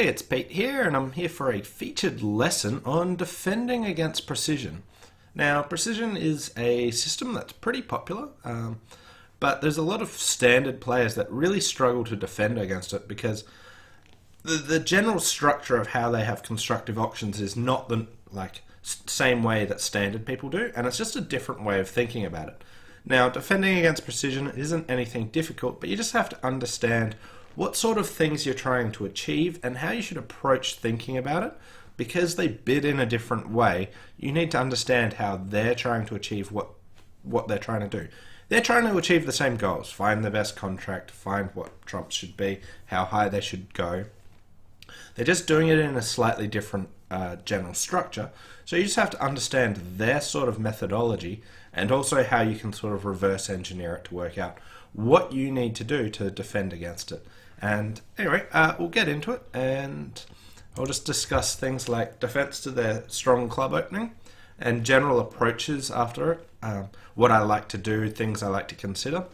Hey, it's Pete here, and I'm here for a featured lesson on defending against precision. Now, precision is a system that's pretty popular, but there's a lot of standard players that really struggle to defend against it because the general structure of how they have constructive options is not the same way that standard people do, and it's just a different way of thinking about it. Now, defending against precision isn't anything difficult, but you just have to understand what sort of things you're trying to achieve and how you should approach thinking about it. Because they bid in a different way, you need to understand how they're trying to achieve what they're trying to do. They're trying to achieve the same goals: find the best contract, find what trumps should be, how high they should go. They're just doing it in a slightly different general structure. So you just have to understand their sort of methodology and also how you can sort of reverse engineer it to work out what you need to do to defend against it. And anyway, we'll get into it, and I'll just discuss things like defense to their strong club opening and general approaches after it, what I like to do, things I like to consider.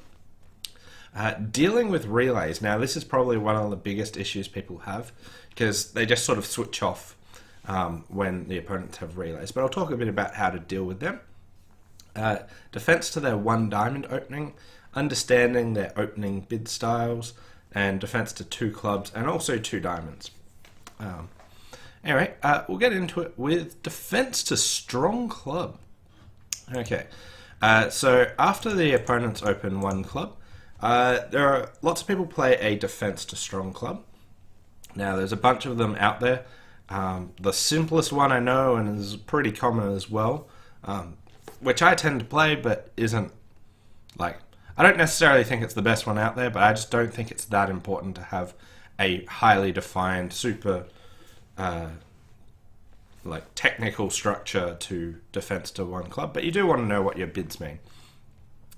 Dealing with relays. Now, this is probably one of the biggest issues people have because they just sort of switch off when the opponents have relays. But I'll talk a bit about how to deal with them. Defense to their one diamond opening, understanding their opening bid styles, and defense to two clubs and also two diamonds. Anyway, we'll get into it with defense to strong club. Okay, so after the opponents open one club, there are lots of people play a defense to strong club. Now, there's a bunch of them out there. The simplest one I know, and is pretty common as well, which I tend to play, but isn't I don't necessarily think it's the best one out there, but I just don't think it's that important to have a highly defined, super technical structure to defense to one club. But you do want to know what your bids mean.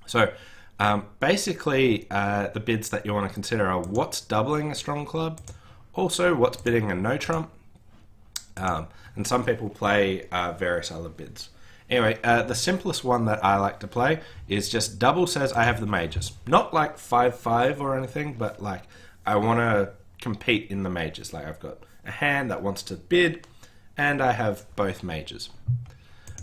So basically, the bids that you want to consider are what's doubling a strong club, also what's bidding a no trump, and some people play various other bids. Anyway, the simplest one that I like to play is just double says I have the majors. Not like 5-5 or anything, but I want to compete in the majors. I've got a hand that wants to bid, and I have both majors.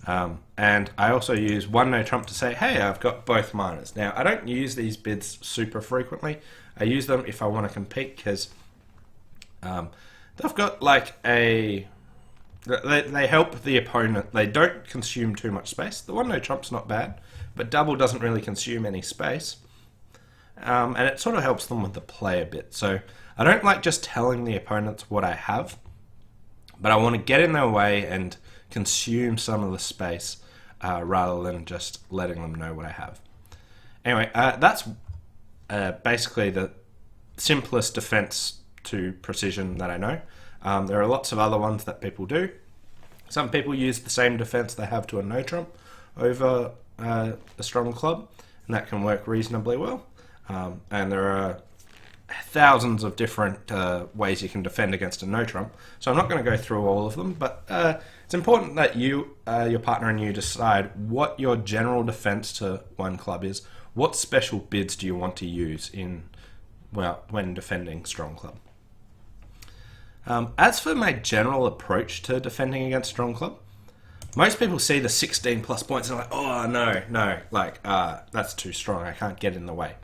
And I also use one no trump to say, hey, I've got both minors. Now, I don't use these bids super frequently. I use them if I want to compete because they've got They help the opponent. They don't consume too much space. The one no trump's not bad, but double doesn't really consume any space. And it sort of helps them with the play a bit. So I don't like just telling the opponents what I have, but I want to get in their way and consume some of the space rather than just letting them know what I have. Anyway, that's basically the simplest defense to precision that I know. There are lots of other ones that people do. Some people use the same defense they have to a no trump over a strong club, and that can work reasonably well. And there are thousands of different ways you can defend against a no trump, so I'm not going to go through all of them, but it's important that you, your partner and you decide what your general defense to one club is. What special bids do you want to use when defending strong club? As for my general approach to defending against strong club, most people see the 16 plus points and are like, oh, no, that's too strong. I can't get in the way.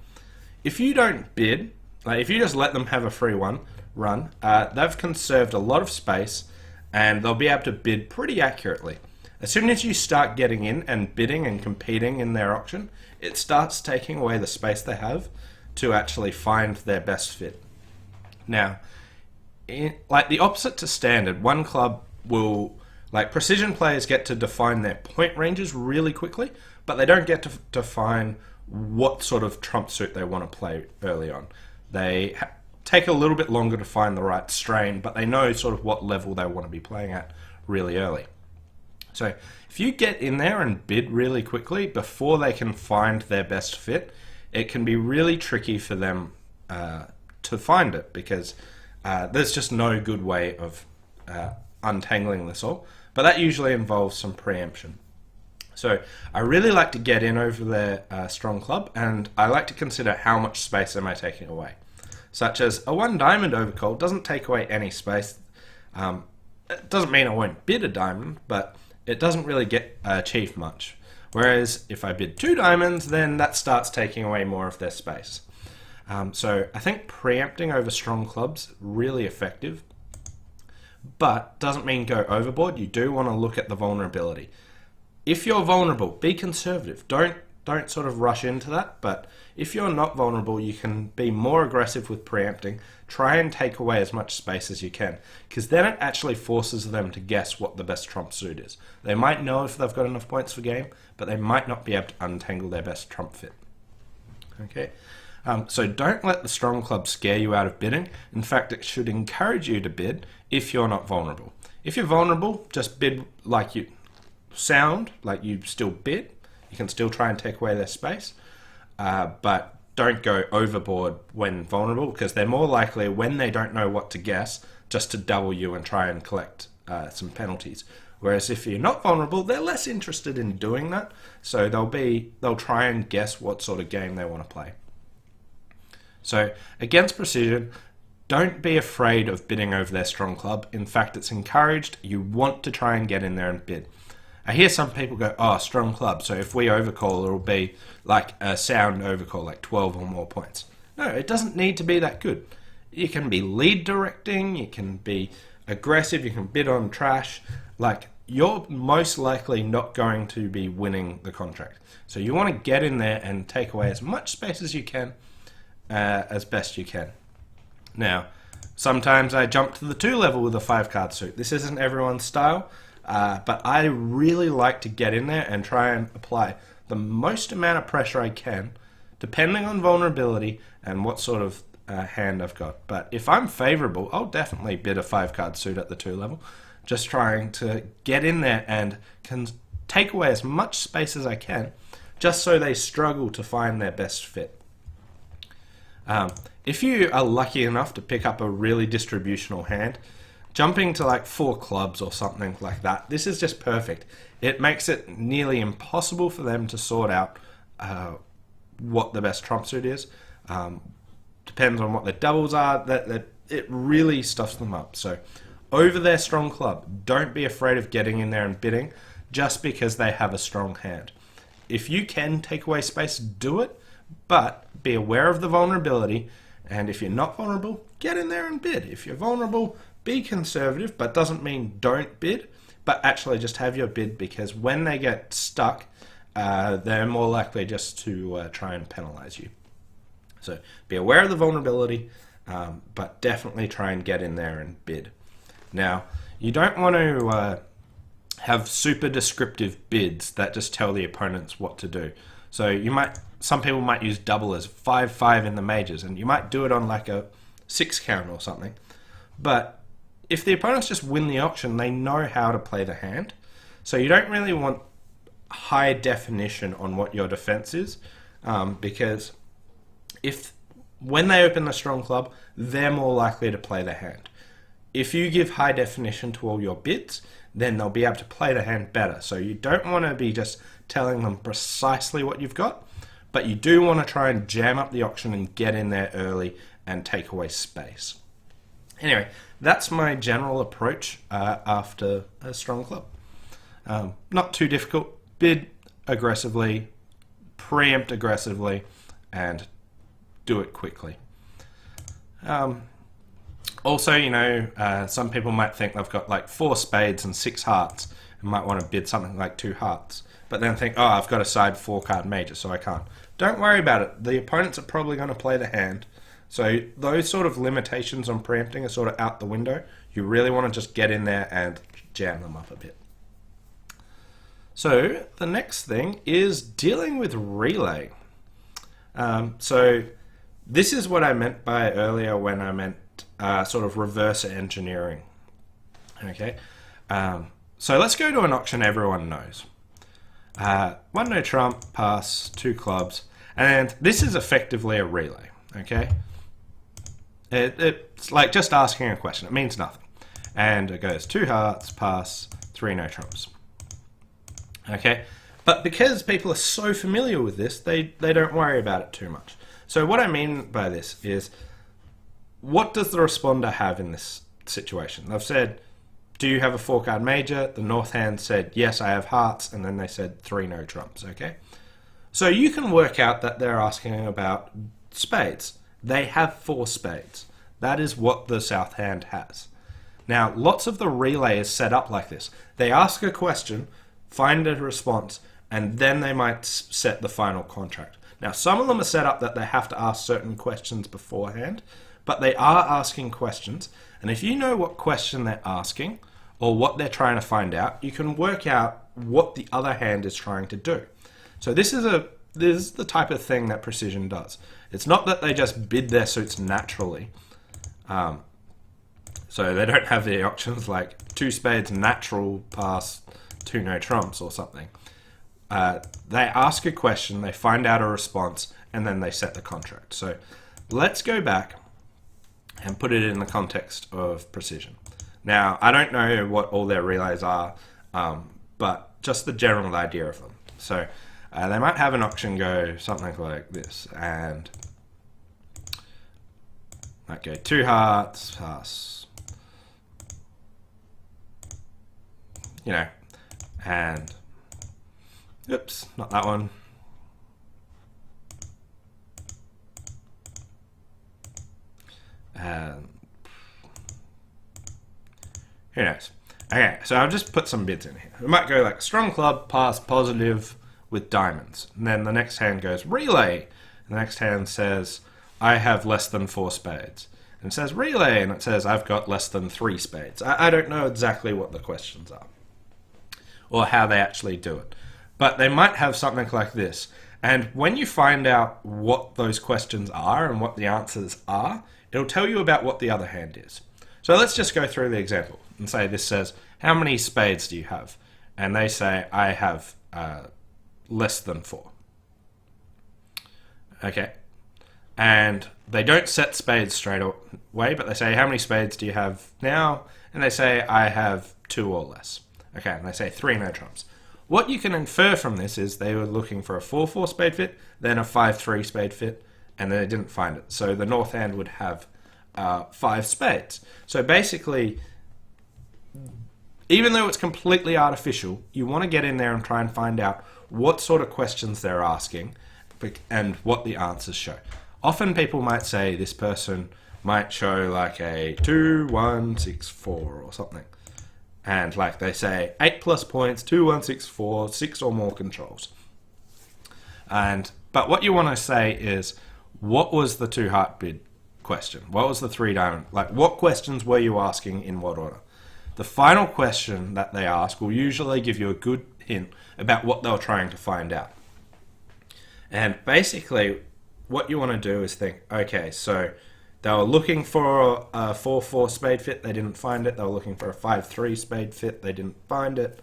If you don't bid, if you just let them have a free run, they've conserved a lot of space and they'll be able to bid pretty accurately. As soon as you start getting in and bidding and competing in their auction, it starts taking away the space they have to actually find their best fit. Now, the opposite to standard, one club will, precision players get to define their point ranges really quickly, but they don't get to define what sort of trump suit they want to play early on. They take a little bit longer to find the right strain, but they know sort of what level they want to be playing at really early. So if you get in there and bid really quickly before they can find their best fit, it can be really tricky for them to find it because there's just no good way of untangling this all, but that usually involves some preemption. So I really like to get in over their strong club, and I like to consider how much space am I taking away. such as a 1 diamond overcall doesn't take away any space. It doesn't mean I won't bid a diamond, but it doesn't really get achieved much. Whereas if I bid 2 diamonds, then that starts taking away more of their space. So I think preempting over strong clubs really effective, but doesn't mean go overboard. You do want to look at the vulnerability. If you're vulnerable, be conservative. Don't sort of rush into that. But if you're not vulnerable, you can be more aggressive with preempting. Try and take away as much space as you can, because then it actually forces them to guess what the best trump suit is. They might know if they've got enough points for game, but they might not be able to untangle their best trump fit. Okay. So don't let the strong club scare you out of bidding. In fact, it should encourage you to bid if you're not vulnerable. If you're vulnerable, just bid like you sound, like you still bid. You can still try and take away their space, but don't go overboard when vulnerable, because they're more likely, when they don't know what to guess, just to double you and try and collect some penalties. Whereas if you're not vulnerable, they're less interested in doing that, so they'll try and guess what sort of game they want to play. So against precision, don't be afraid of bidding over their strong club. In fact, it's encouraged. You want to try and get in there and bid. I hear some people go, oh, strong club, so if we overcall, it'll be like a sound overcall, like 12 or more points. No, it doesn't need to be that good. You can be lead directing, you can be aggressive, you can bid on trash. Like, you're most likely not going to be winning the contract. So you want to get in there and take away as much space as you can, as best you can. Now, sometimes I jump to the 2 level with a 5-card suit. This isn't everyone's style, but I really like to get in there and try and apply the most amount of pressure I can, depending on vulnerability and what sort of hand I've got. But if I'm favorable, I'll definitely bid a 5-card suit at the 2 level, just trying to get in there and can take away as much space as I can, just so they struggle to find their best fit. If you are lucky enough to pick up a really distributional hand, jumping to like 4 clubs or something like that, this is just perfect. It makes it nearly impossible for them to sort out what the best trump suit is. Depends on what the doubles are. That it really stuffs them up. So over their strong club, don't be afraid of getting in there and bidding just because they have a strong hand. If you can take away space, do it, but be aware of the vulnerability. And if you're not vulnerable, get in there and bid. If you're vulnerable, be conservative, but doesn't mean don't bid, but actually just have your bid, because when they get stuck, they're more likely just to try and penalize you. So be aware of the vulnerability, but definitely try and get in there and bid. Now, you don't want to have super descriptive bids that just tell the opponents what to do. So some people might use doublers, 5-5 in the majors, and you might do it on like a 6 count or something. But if the opponents just win the auction, they know how to play the hand. So you don't really want high definition on what your defense is, because when they open the strong club, they're more likely to play the hand. If you give high definition to all your bids, then they'll be able to play the hand better. So you don't want to be just telling them precisely what you've got, but you do want to try and jam up the auction and get in there early and take away space. Anyway, that's my general approach after a strong club. Not too difficult. Bid aggressively, preempt aggressively, and do it quickly. Also, some people might think they've got like 4 spades and 6 hearts and might want to bid something like 2 hearts, but then think, oh, I've got a side 4-card major, so I can't. Don't worry about it. The opponents are probably going to play the hand. So those sort of limitations on preempting are sort of out the window. You really want to just get in there and jam them up a bit. So the next thing is dealing with relay. So this is what I meant by earlier when I meant sort of reverse engineering. Okay, so let's go to an auction everyone knows. 1 no trump, pass, 2 clubs, and this is effectively a relay. Okay, it's like just asking a question. It means nothing, and it goes 2 hearts, pass, 3 no trumps. Okay, but because people are so familiar with this, they don't worry about it too much. So what I mean by this is, what does the responder have in this situation? They've said, do you have a 4-card major? The north hand said, yes, I have hearts, and then they said 3 no trumps, okay? So you can work out that they're asking about spades. They have 4 spades. That is what the south hand has. Now, lots of the relay is set up like this. They ask a question, find a response, and then they might set the final contract. Now, some of them are set up that they have to ask certain questions beforehand, but they are asking questions, and if you know what question they're asking or what they're trying to find out, you can work out what the other hand is trying to do. So this is the type of thing that precision does. It's not that they just bid their suits naturally. So they don't have the options like 2 spades natural pass 2 no trumps or something. They ask a question, they find out a response, and then they set the contract. So let's go back and put it in the context of precision. Now, I don't know what all their relays are, but just the general idea of them. So they might have an auction go something like this, and might go 2 hearts, pass, you know, and oops, not that one. Who knows? Okay, so I'll just put some bids in here. We might go like strong club, pass, positive with diamonds. And then the next hand goes relay. And the next hand says, I have less than 4 spades. And it says relay, and it says, I've got less than 3 spades. I don't know exactly what the questions are or how they actually do it. But they might have something like this. And when you find out what those questions are and what the answers are, it'll tell you about what the other hand is. So let's just go through the example and say this says, how many spades do you have? And they say, I have less than 4. Okay. And they don't set spades straight away, but they say, how many spades do you have now? And they say, I have 2 or less. Okay, and they say 3 no trumps. What you can infer from this is they were looking for a 4-4 spade fit, then a 5-3 spade fit, and they didn't find it. So the north hand would have 5 spades. So basically, even though it's completely artificial, you want to get in there and try and find out what sort of questions they're asking and what the answers show. Often people might say this person might show like a 2, 1, 6, 4 or something. And like they say 8 plus points, 2, 1, 6, 4, 6 or more controls. But what you want to say is, what was the 2 heart bid question? What was the 3 diamond? Like, what questions were you asking in what order? The final question that they ask will usually give you a good hint about what they were trying to find out. And basically, what you want to do is think, okay, so they were looking for a 4-4 spade fit, they didn't find it. They were looking for a 5-3 spade fit, they didn't find it.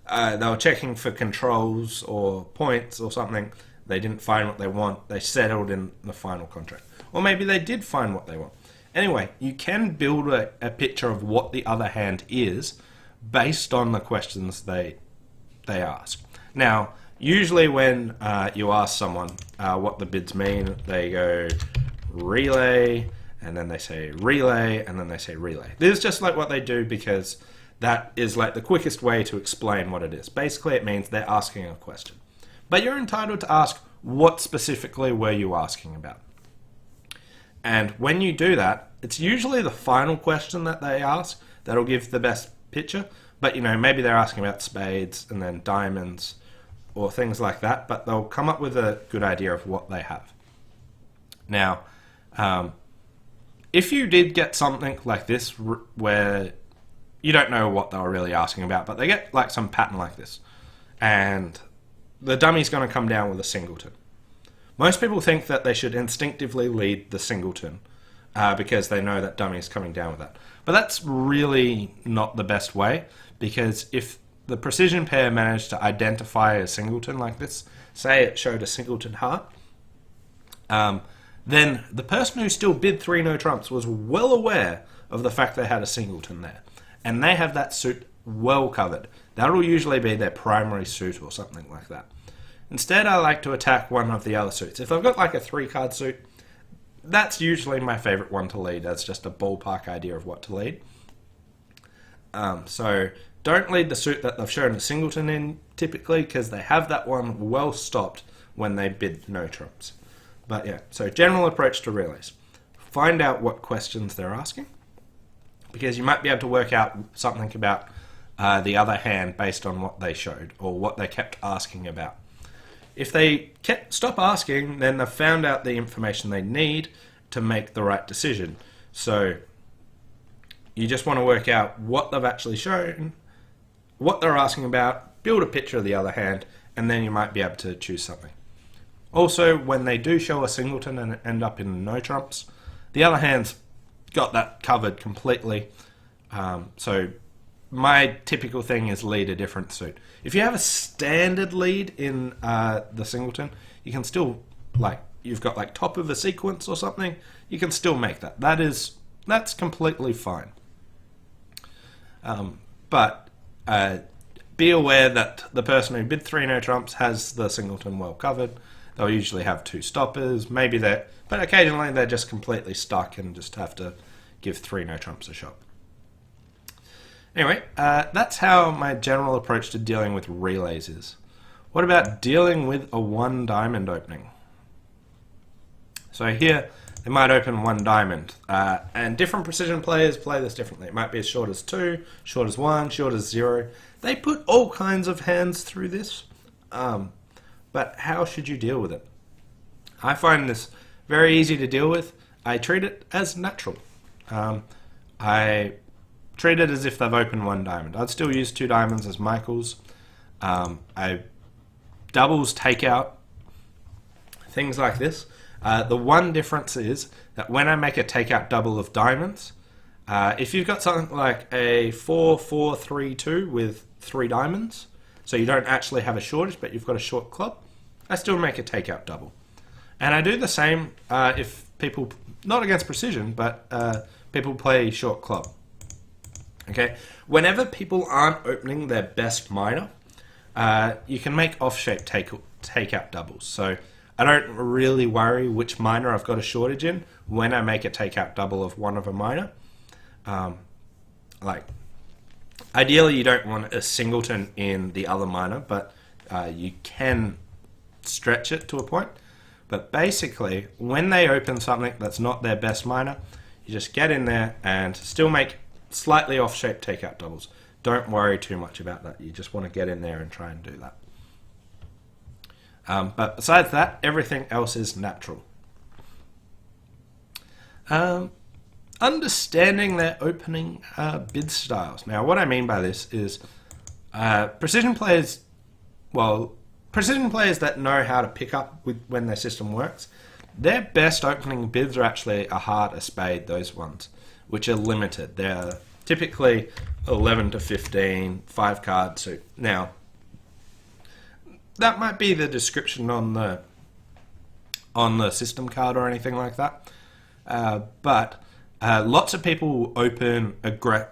They were checking for controls or points or something, they didn't find what they want. They settled in the final contract. Or maybe they did find what they want. Anyway, you can build a picture of what the other hand is based on the questions they ask. Now, usually when you ask someone what the bids mean, they go relay, and then they say relay, and then they say relay. This is just like what they do because that is like the quickest way to explain what it is. Basically, it means they're asking a question. But you're entitled to ask, what specifically were you asking about? And when you do that, it's usually the final question that they ask that'll give the best picture. But, you know, maybe they're asking about spades and then diamonds or things like that, but they'll come up with a good idea of what they have. Now, if you did get something like this where you don't know what they were really asking about, but they get like some pattern like this, and the dummy's going to come down with a singleton. Most people think that they should instinctively lead the singleton because they know that dummy is coming down with that. But that's really not the best way, because if the precision pair managed to identify a singleton like this, say it showed a singleton heart, then the person who still bid 3 no trumps was well aware of the fact they had a singleton there. And they have that suit well covered. That'll usually be their primary suit or something like that. Instead, I like to attack one of the other suits. If I've got like a 3-card suit, that's usually my favorite one to lead as just a ballpark idea of what to lead. So don't lead the suit that they've shown a singleton in typically, because they have that one well stopped when they bid no trumps. But yeah, so general approach to relays. Find out what questions they're asking, because you might be able to work out something about the other hand based on what they showed or what they kept asking about. If they stop asking, then they've found out the information they need to make the right decision. So you just want to work out what they've actually shown, what they're asking about, build a picture of the other hand, and then you might be able to choose something. Also, when they do show a singleton and end up in no trumps, the other hand's got that covered completely. So my typical thing is lead a different suit. If you have a standard lead in the singleton, you can still, like, you've got like top of a sequence or something, you can still make that. That's completely fine. But be aware that the person who bid 3 no trumps has the singleton well covered. They'll usually have 2 stoppers, but occasionally they're just completely stuck and just have to give 3 no trumps a shot. Anyway, that's how my general approach to dealing with relays is. What about dealing with a 1 diamond opening? So here, they might open 1 diamond, and different precision players play this differently. It might be as short as 2, short as 1, short as 0. They put all kinds of hands through this, but how should you deal with it? I find this very easy to deal with. I treat it as natural. I treat it as if they've opened 1 diamond. I'd still use 2 diamonds as Michaels. I doubles take out, things like this. The one difference is that when I make a takeout double of diamonds, if you've got something like a 4-4-3-2 with 3 diamonds, so you don't actually have a shortage, but you've got a short club, I still make a takeout double. And I do the same if people, not against precision, but people play short club. Okay, whenever people aren't opening their best minor, you can make off-shape takeout doubles. So I don't really worry which minor I've got a shortage in when I make a takeout double of one of a minor. Like, ideally you don't want a singleton in the other minor, but you can stretch it to a point. But basically, when they open something that's not their best minor, you just get in there and still make slightly off-shape takeout doubles. Don't worry too much about that. You just want to get in there and try and do that. But besides that, everything else is natural. Understanding their opening bid styles. Now, what I mean by this is precision players that know how to pick up when their system works, their best opening bids are actually a heart, a spade, those ones, which are limited. They're typically 11 to 15, 5-card suit. Now, that might be the description on the system card or anything like that. But lots of people open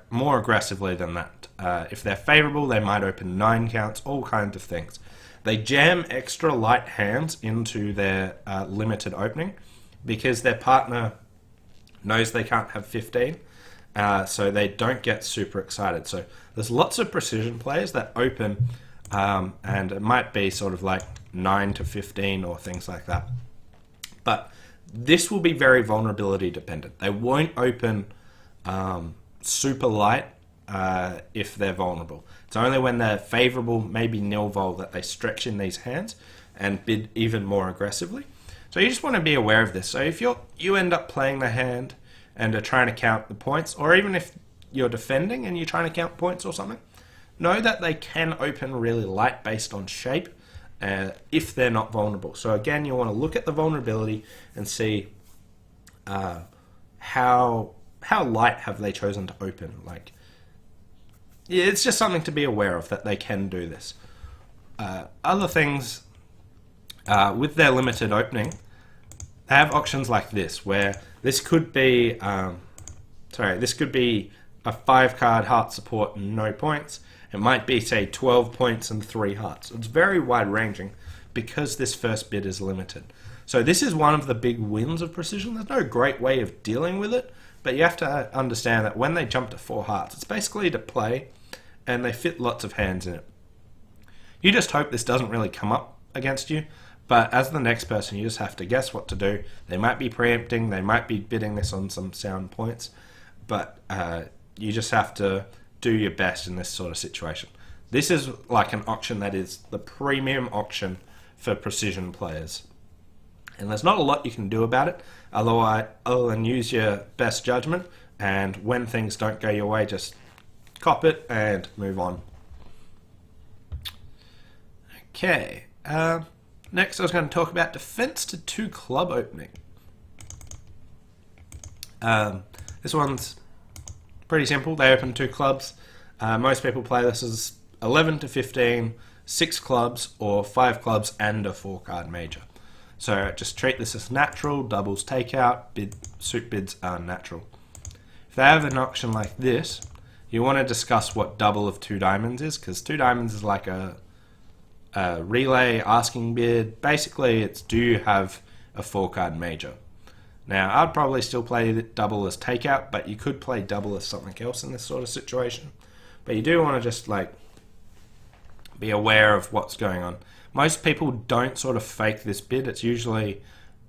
more aggressively than that. If they're favorable, they might open 9 counts, all kinds of things. They jam extra light hands into their limited opening because their partner knows they can't have 15, so they don't get super excited. So there's lots of precision players that open, and it might be sort of like 9 to 15 or things like that. But this will be very vulnerability dependent. They won't open super light if they're vulnerable. It's only when they're favorable, maybe nil vol, that they stretch in these hands and bid even more aggressively. So you just want to be aware of this. So if you end up playing the hand and are trying to count the points, or even if you're defending and you're trying to count points or something, know that they can open really light based on shape if they're not vulnerable. So again, you want to look at the vulnerability and see how light have they chosen to open. Like, yeah, it's just something to be aware of, that they can do this. Other things, with their limited opening, they have options like this, where this could be, this could be a 5-card heart support and no points. It might be, say, 12 points and 3 hearts. It's very wide-ranging because this first bid is limited. So this is one of the big wins of precision. There's no great way of dealing with it, but you have to understand that when they jump to 4 hearts, it's basically to play, and they fit lots of hands in it. You just hope this doesn't really come up against you, but as the next person, you just have to guess what to do. They might be preempting, they might be bidding this on some sound points, but you just have to do your best in this sort of situation. This is like an auction that is the premium auction for precision players. And there's not a lot you can do about it, other than use your best judgment, and when things don't go your way, just cop it and move on. Okay, next I was going to talk about defense to 2 club opening. This one's pretty simple. They open 2 clubs. Most people play this as 11 to 15, 6 clubs, or 5 clubs and a 4-card major. So just treat this as natural. Doubles takeout, suit bids are natural. If they have an auction like this, you want to discuss what double of 2 diamonds is, because 2 diamonds is like a relay asking bid. Basically, it's do you have a 4-card major? Now, I'd probably still play double as takeout, but you could play double as something else in this sort of situation. But you do want to just like be aware of what's going on. Most people don't sort of fake this bid. It's usually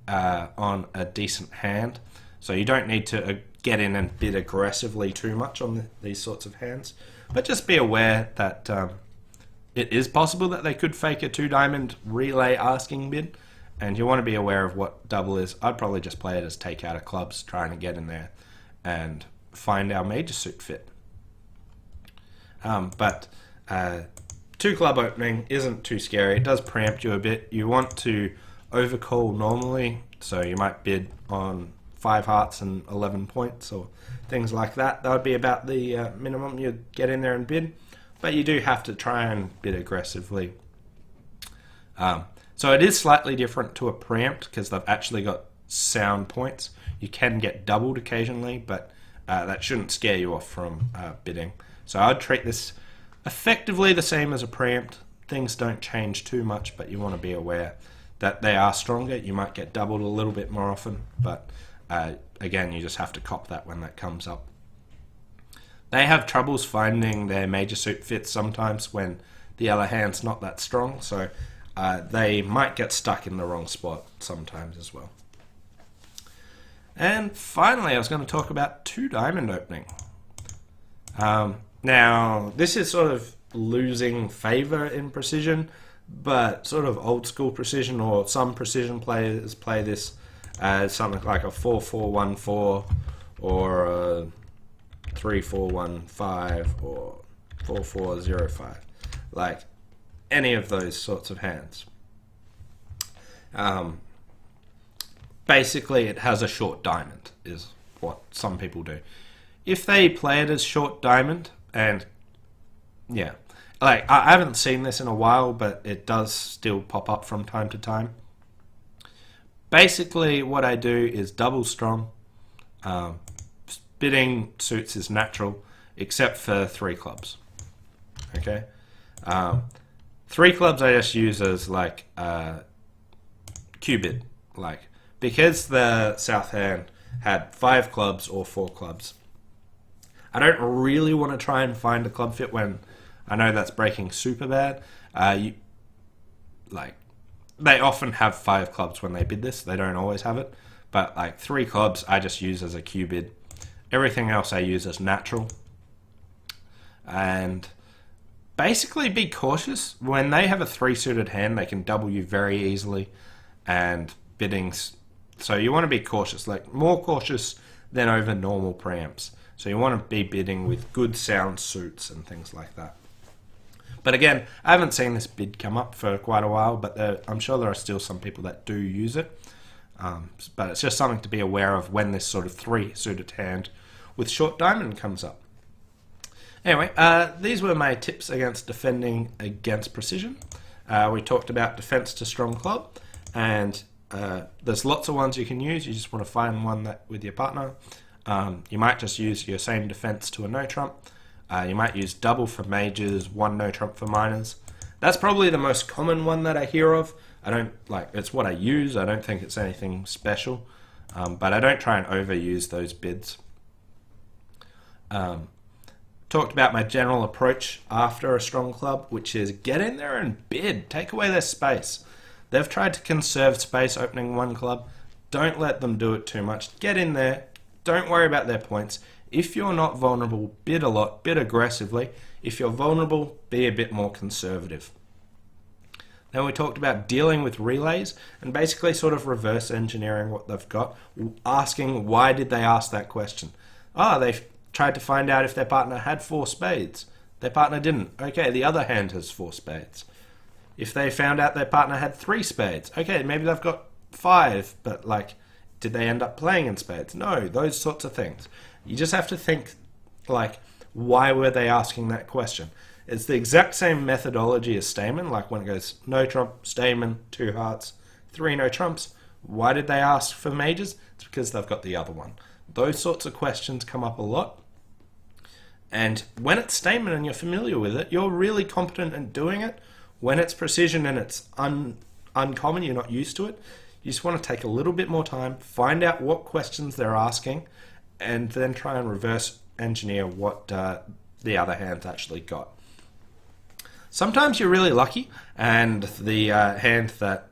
on a decent hand, so you don't need to get in and bid aggressively too much on these sorts of hands. But just be aware that it is possible that they could fake a 2-diamond relay asking bid, and you want to be aware of what double is. I'd probably just play it as take out of clubs, trying to get in there and find our major suit fit. But 2 club opening isn't too scary. It does preempt you a bit. You want to overcall normally, so you might bid on 5 hearts and 11 points or things like that. That would be about the minimum you'd get in there and bid. But you do have to try and bid aggressively. So it is slightly different to a preempt because they've actually got sound points. You can get doubled occasionally, but that shouldn't scare you off from bidding. So I'd treat this effectively the same as a preempt. Things don't change too much, but you want to be aware that they are stronger. You might get doubled a little bit more often, but again, you just have to cop that when that comes up. They have troubles finding their major suit fits sometimes when the other hand's not that strong, so they might get stuck in the wrong spot sometimes as well. And finally, I was going to talk about 2-diamond opening. Now, this is sort of losing favor in precision, but sort of old school precision, or some precision players play this as something like a 4-4-1-4 or a 3-4-1-5 or 4-4-0-5, like any of those sorts of hands. Basically, it has a short diamond, is what some people do. If they play it as short diamond, and yeah, like I haven't seen this in a while, but it does still pop up from time to time. Basically, what I do is double strong. Bidding suits is natural, except for 3 clubs. Okay, 3 clubs I just use as like Q bid, like because the south hand had 5 clubs or 4 clubs. I don't really want to try and find a club fit when I know that's breaking super bad. They often have 5 clubs when they bid this. They don't always have it, but like 3 clubs I just use as a Q bid. Everything else I use as natural. And basically be cautious. When they have a 3-suited hand, they can double you very easily, and biddings. So you want to be cautious, like more cautious than over normal preamps. So you want to be bidding with good sound suits and things like that. But again, I haven't seen this bid come up for quite a while, but I'm sure there are still some people that do use it. But it's just something to be aware of when this sort of 3-suited hand with short diamond comes up. Anyway, these were my tips against defending against precision. We talked about defense to strong club, and there's lots of ones you can use. You just want to find one that with your partner. You might just use your same defense to a no trump. You might use double for majors, 1 no trump for minors. That's probably the most common one that I hear of, I don't like, it's what I use. I don't think it's anything special, but I don't try and overuse those bids. Talked about my general approach after a strong club, which is get in there and bid. Take away their space. They've tried to conserve space opening one club. Don't let them do it too much. Get in there. Don't worry about their points. If you're not vulnerable, bid a lot, bid aggressively. If you're vulnerable, be a bit more conservative. Then we talked about dealing with relays and basically sort of reverse engineering what they've got, asking why did they ask that question. They've tried to find out if their partner had 4 spades. Their partner didn't. Okay, the other hand has 4 spades. If they found out their partner had 3 spades, okay, maybe they've got 5, but like, did they end up playing in spades? No, those sorts of things. You just have to think, like, why were they asking that question? It's the exact same methodology as Stayman, like when it goes no trump, Stayman, 2 hearts, 3 no trumps. Why did they ask for majors? It's because they've got the other one. Those sorts of questions come up a lot. And when it's Stayman and you're familiar with it, you're really competent in doing it. When it's precision and it's uncommon, you're not used to it, you just want to take a little bit more time, find out what questions they're asking, and then try and reverse engineer what the other hand's actually got. Sometimes you're really lucky, and the hand that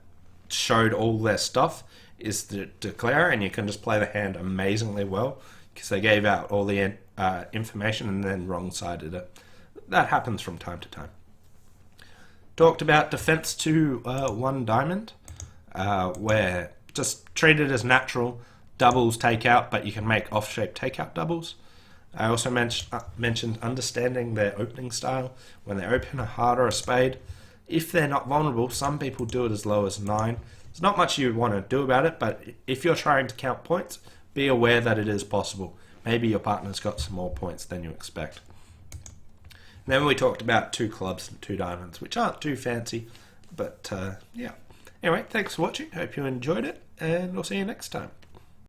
showed all their stuff is the declarer, and you can just play the hand amazingly well because they gave out all the information and then wrong-sided it. That happens from time to time. Talked about defense to 1 diamond, where just treat it as natural doubles takeout, but you can make off-shape takeout doubles. I also mentioned understanding their opening style. When they open a heart or a spade, if they're not vulnerable, some people do it as low as 9. There's not much you want to do about it, but if you're trying to count points, be aware that it is possible. Maybe your partner's got some more points than you expect. And then we talked about 2 clubs and 2 diamonds, which aren't too fancy, but yeah. Anyway, thanks for watching. Hope you enjoyed it, and we'll see you next time.